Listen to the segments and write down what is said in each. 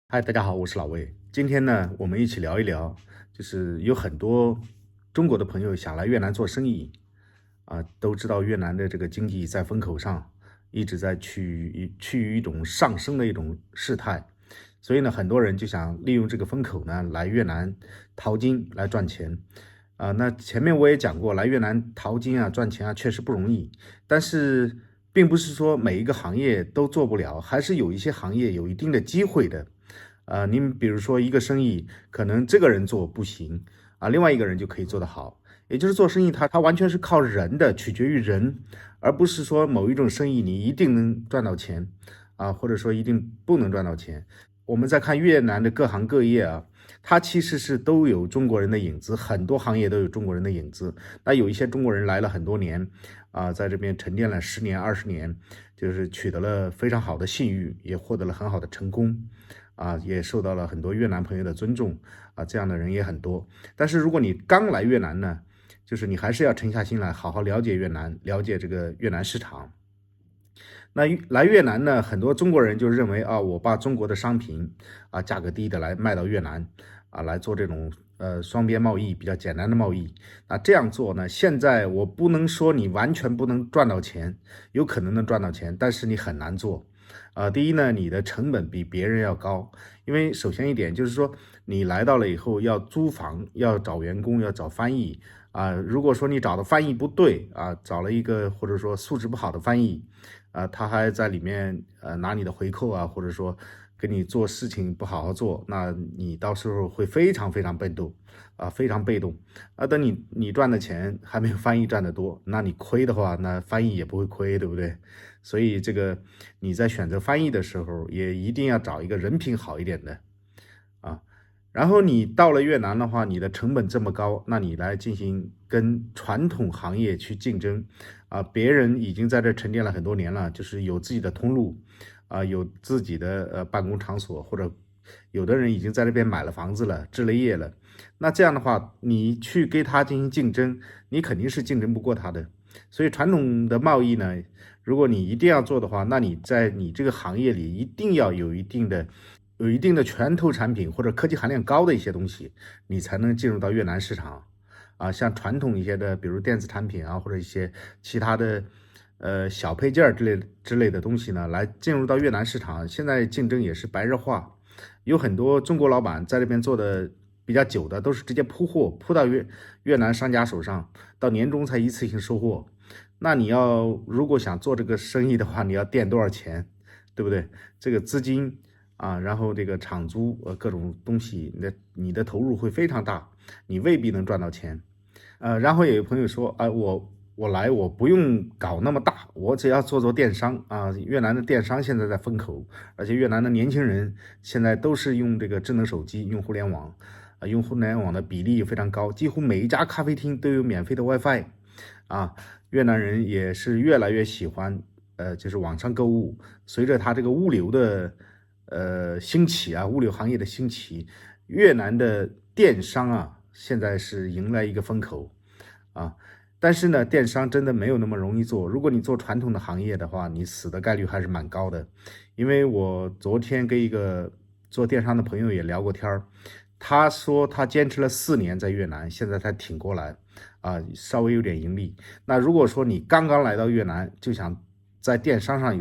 嗨，大家好，我是老魏。今天呢，我们一起聊一聊，就是有很多中国的朋友想来越南做生意，都知道越南的这个经济在风口上，一直在趋于一种上升的一种事态，所以呢，很多人就想利用这个风口呢，来越南淘金来赚钱。那前面我也讲过，来越南淘金赚钱确实不容易，但是并不是说每一个行业都做不了，还是有一些行业有一定的机会的。您比如说一个生意，可能这个人做不行另外一个人就可以做得好。也就是做生意它完全是靠人的，取决于人，而不是说某一种生意你一定能赚到钱或者说一定不能赚到钱。我们再看越南的各行各业它其实是都有中国人的影子，很多行业都有中国人的影子。那有一些中国人来了很多年在这边沉淀了10年、20年，就是取得了非常好的信誉，也获得了很好的成功也受到了很多越南朋友的尊重这样的人也很多。但是如果你刚来越南呢，就是你还是要沉下心来，好好了解越南，了解这个越南市场。那来越南呢，很多中国人就认为我把中国的商品价格低的来卖到越南来做这种双边贸易，比较简单的贸易。那这样做呢，现在我不能说你完全不能赚到钱，有可能能赚到钱，但是你很难做。第一呢，你的成本比别人要高，因为首先一点就是说，你来到了以后要租房，要找员工，要找翻译如果说你找的翻译不对找了一个或者说素质不好的翻译他还在里面拿你的回扣或者说给你做事情不好好做，那你到时候会非常非常被动非常被动等你赚的钱还没有翻译赚的多，那你亏的话，那翻译也不会亏，对不对？所以这个你在选择翻译的时候，也一定要找一个人品好一点的啊。然后你到了越南的话，你的成本这么高，那你来进行跟传统行业去竞争别人已经在这沉淀了很多年了，就是有自己的通路有自己的办公场所，或者有的人已经在那边买了房子了，置了业了。那这样的话，你去跟他进行竞争，你肯定是竞争不过他的。所以传统的贸易呢，如果你一定要做的话，那你在你这个行业里一定要有一定的拳头产品或者科技含量高的一些东西，你才能进入到越南市场像传统一些的，比如电子产品或者一些其他的小配件之类的东西呢，来进入到越南市场，现在竞争也是白热化，有很多中国老板在这边做的比较久的，都是直接铺到越南商家手上，到年终才一次性收货。那你如果想做这个生意的话，你要垫多少钱，对不对？这个资金然后这个厂租各种东西，你的投入会非常大，你未必能赚到钱。然后有朋友说我不用搞那么大，我只要做电商越南的电商现在在风口，而且越南的年轻人现在都是用这个智能手机，用互联网用互联网的比例非常高，几乎每一家咖啡厅都有免费的 WiFi 越南人也是越来越喜欢就是网上购物。随着它这个物流的兴起物流行业的兴起，越南的电商现在是迎来一个风口但是呢，电商真的没有那么容易做。如果你做传统的行业的话，你死的概率还是蛮高的。因为我昨天跟一个做电商的朋友也聊过天他说他坚持了4年在越南，现在才挺过来稍微有点盈利。那如果说你刚刚来到越南，就想在电商上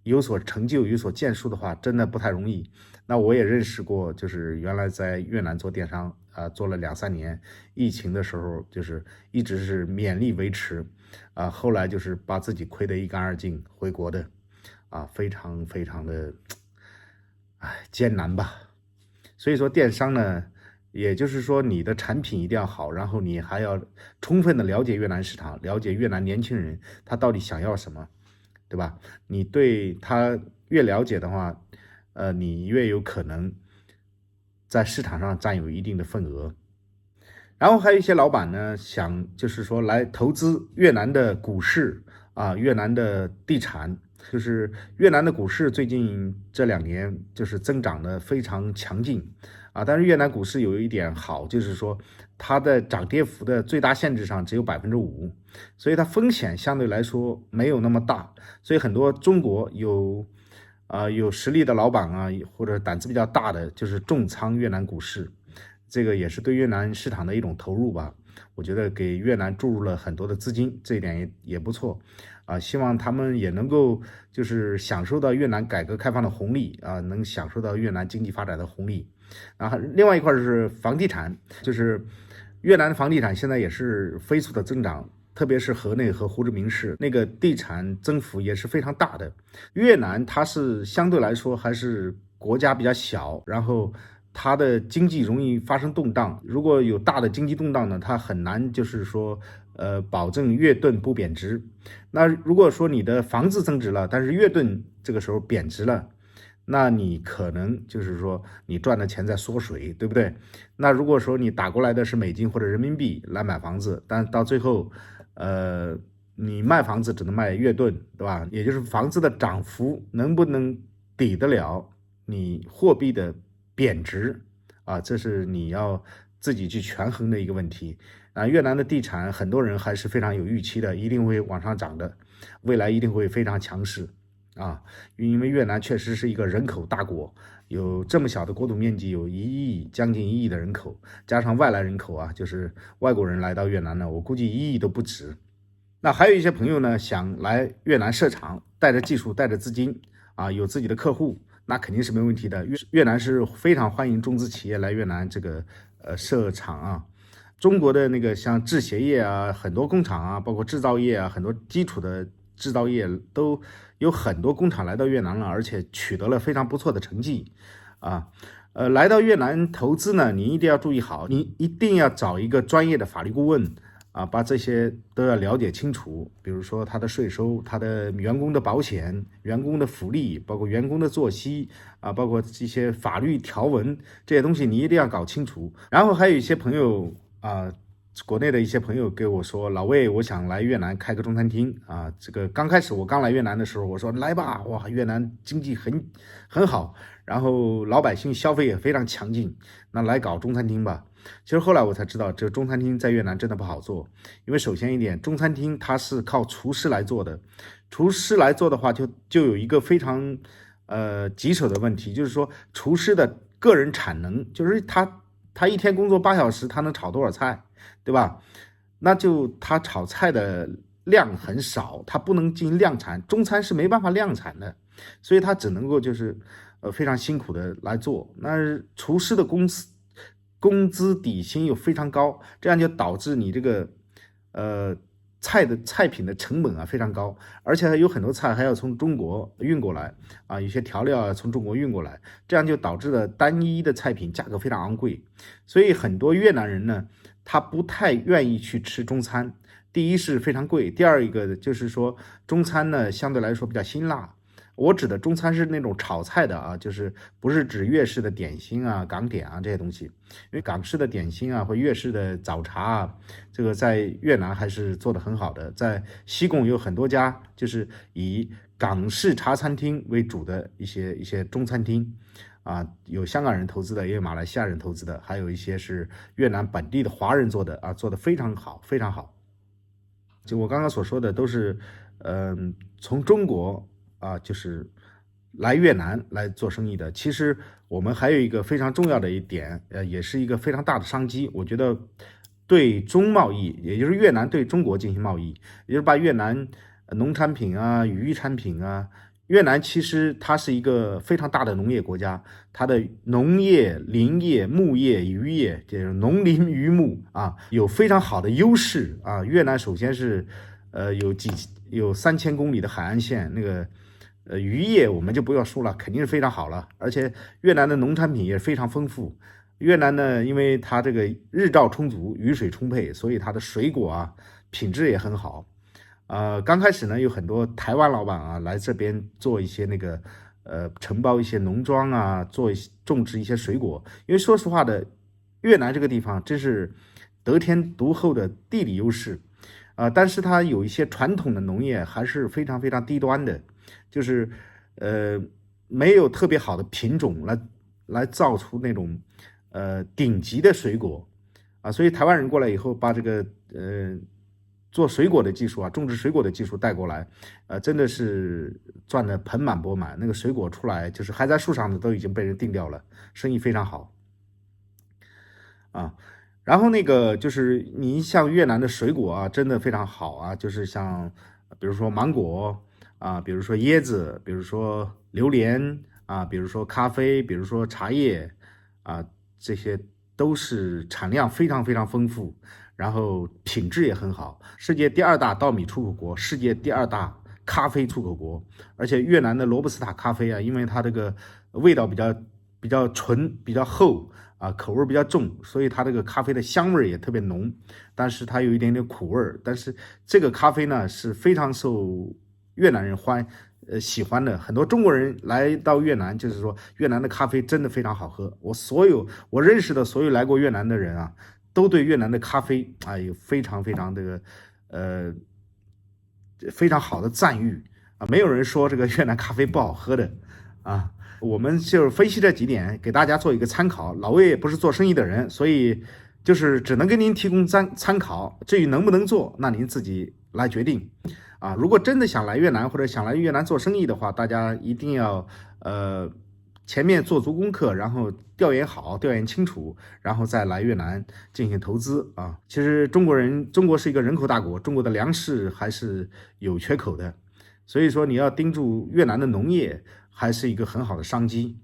有所成就、有所建树的话，真的不太容易。那我也认识过，就是原来在越南做电商做了2-3年，疫情的时候就是一直是勉力维持后来就是把自己亏得一干二净回国的非常非常的艰难吧。所以说电商呢，也就是说你的产品一定要好，然后你还要充分的了解越南市场，了解越南年轻人他到底想要什么，对吧？你对他越了解的话你越有可能在市场上占有一定的份额。然后还有一些老板呢，想就是说来投资越南的股市越南的地产，就是越南的股市最近这2年就是增长的非常强劲但是越南股市有一点好，就是说它的涨跌幅的最大限制上只有5%，所以它风险相对来说没有那么大，所以很多中国有有实力的老板啊，或者胆子比较大的，就是重仓越南股市，这个也是对越南市场的一种投入吧。我觉得给越南注入了很多的资金，这一点也不错希望他们也能够就是享受到越南改革开放的红利能享受到越南经济发展的红利。然后另外一块是房地产，就是越南的房地产现在也是飞速的增长，特别是河内和胡志明市那个地产增幅也是非常大的。越南它是相对来说还是国家比较小，然后它的经济容易发生动荡，如果有大的经济动荡呢，它很难就是说保证越盾不贬值。那如果说你的房子增值了，但是越盾这个时候贬值了，那你可能就是说你赚的钱在缩水，对不对？那如果说你打过来的是美金或者人民币来买房子，但到最后你卖房子只能卖越盾，对吧？也就是房子的涨幅能不能抵得了你货币的贬值这是你要自己去权衡的一个问题越南的地产很多人还是非常有预期的，一定会往上涨的，未来一定会非常强势因为越南确实是一个人口大国，有这么小的国土面积，有将近1亿的人口，加上外来人口就是外国人来到越南呢，我估计1亿都不止。那还有一些朋友呢，想来越南设厂，带着技术，带着资金有自己的客户，那肯定是没问题的。越南是非常欢迎中资企业来越南这个设厂中国的那个像制鞋业很多工厂包括制造业很多基础的制造业都有很多工厂来到越南了，而且取得了非常不错的成绩来到越南投资呢，你一定要注意好，你一定要找一个专业的法律顾问把这些都要了解清楚，比如说他的税收、他的员工的保险、员工的福利，包括员工的作息包括这些法律条文，这些东西你一定要搞清楚。然后还有一些朋友国内的一些朋友给我说，老魏，我想来越南开个中餐厅这个刚开始我刚来越南的时候，我说来吧，哇，越南经济很好，然后老百姓消费也非常强劲，那来搞中餐厅吧。其实后来我才知道，这中餐厅在越南真的不好做，因为首先一点，中餐厅它是靠厨师来做的，厨师来做的话就有一个非常棘手的问题，就是说厨师的个人产能，就是他一天工作8小时，他能炒多少菜，对吧？那就他炒菜的量很少，他不能进行量产，中餐是没办法量产的，所以他只能够就是非常辛苦的来做。那厨师的工资底薪又非常高，这样就导致你这个菜品的成本非常高，而且有很多菜还要从中国运过来有些调料从中国运过来，这样就导致了单一的菜品价格非常昂贵，所以很多越南人呢，他不太愿意去吃中餐。第一是非常贵，第二一个就是说中餐呢相对来说比较辛辣。我指的中餐是那种炒菜的就是不是指粤式的点心港点这些东西，因为港式的点心或粤式的早茶这个在越南还是做得很好的，在西贡有很多家就是以港式茶餐厅为主的一些中餐厅有香港人投资的，也有马来西亚人投资的，还有一些是越南本地的华人做的做得非常好，非常好。就我刚刚所说的都是从中国就是来越南来做生意的。其实我们还有一个非常重要的一点也是一个非常大的商机，我觉得对中贸易，也就是越南对中国进行贸易，也就是把越南农产品渔产品越南其实它是一个非常大的农业国家，它的农业、林业、牧业、渔业，就是农林渔牧有非常好的优势越南首先是有3000公里的海岸线，那个渔业我们就不要说了，肯定是非常好了，而且越南的农产品也非常丰富。越南呢，因为它这个日照充足，雨水充沛，所以它的水果品质也很好。刚开始呢，有很多台湾老板来这边做一些那个承包一些农庄种植一些水果。因为说实话的，越南这个地方真是得天独厚的地理优势但是它有一些传统的农业还是非常非常低端的，就是没有特别好的品种来造出那种顶级的水果所以台湾人过来以后，把这个做水果的技术啊，种植水果的技术带过来，真的是赚得盆满钵满。那个水果出来，就是还在树上的都已经被人订掉了，生意非常好啊。然后那个就是你像越南的水果啊，真的非常好啊，就是像比如说芒果啊，比如说椰子，比如说榴莲啊，比如说咖啡，比如说茶叶啊，这些都是产量非常非常丰富，然后品质也很好。世界第2大稻米出口国，世界第2大咖啡出口国，而且越南的罗布斯塔咖啡啊，因为它这个味道比较纯，比较厚啊，口味比较重，所以它这个咖啡的香味也特别浓，但是它有一点点苦味。但是这个咖啡呢是非常受越南人喜欢的，很多中国人来到越南，就是说越南的咖啡真的非常好喝。我认识的所有来过越南的人啊，都对越南的咖啡啊有非常非常这个非常好的赞誉啊，没有人说这个越南咖啡不好喝的啊。我们就是分析这几点，给大家做一个参考。老魏也不是做生意的人，所以就是只能给您提供参考。至于能不能做，那您自己来决定啊。如果真的想来越南或者想来越南做生意的话，大家一定要前面做足功课，然后调研好、调研清楚，然后再来越南进行投资啊。其实中国是一个人口大国，中国的粮食还是有缺口的，所以说你要盯住越南的农业，还是一个很好的商机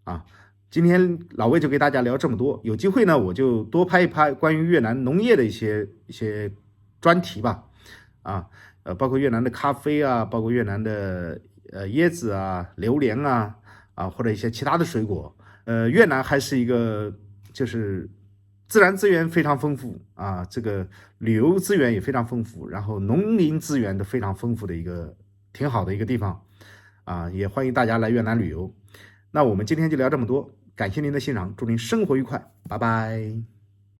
啊。今天老魏就给大家聊这么多，有机会呢我就多拍一拍关于越南农业的一些专题吧啊，包括越南的咖啡啊，包括越南的椰子啊、榴莲啊或者一些其他的水果。越南还是一个就是自然资源非常丰富啊，这个旅游资源也非常丰富，然后农林资源都非常丰富的一个挺好的一个地方啊，也欢迎大家来越南旅游。那我们今天就聊这么多，感谢您的欣赏，祝您生活愉快，拜拜。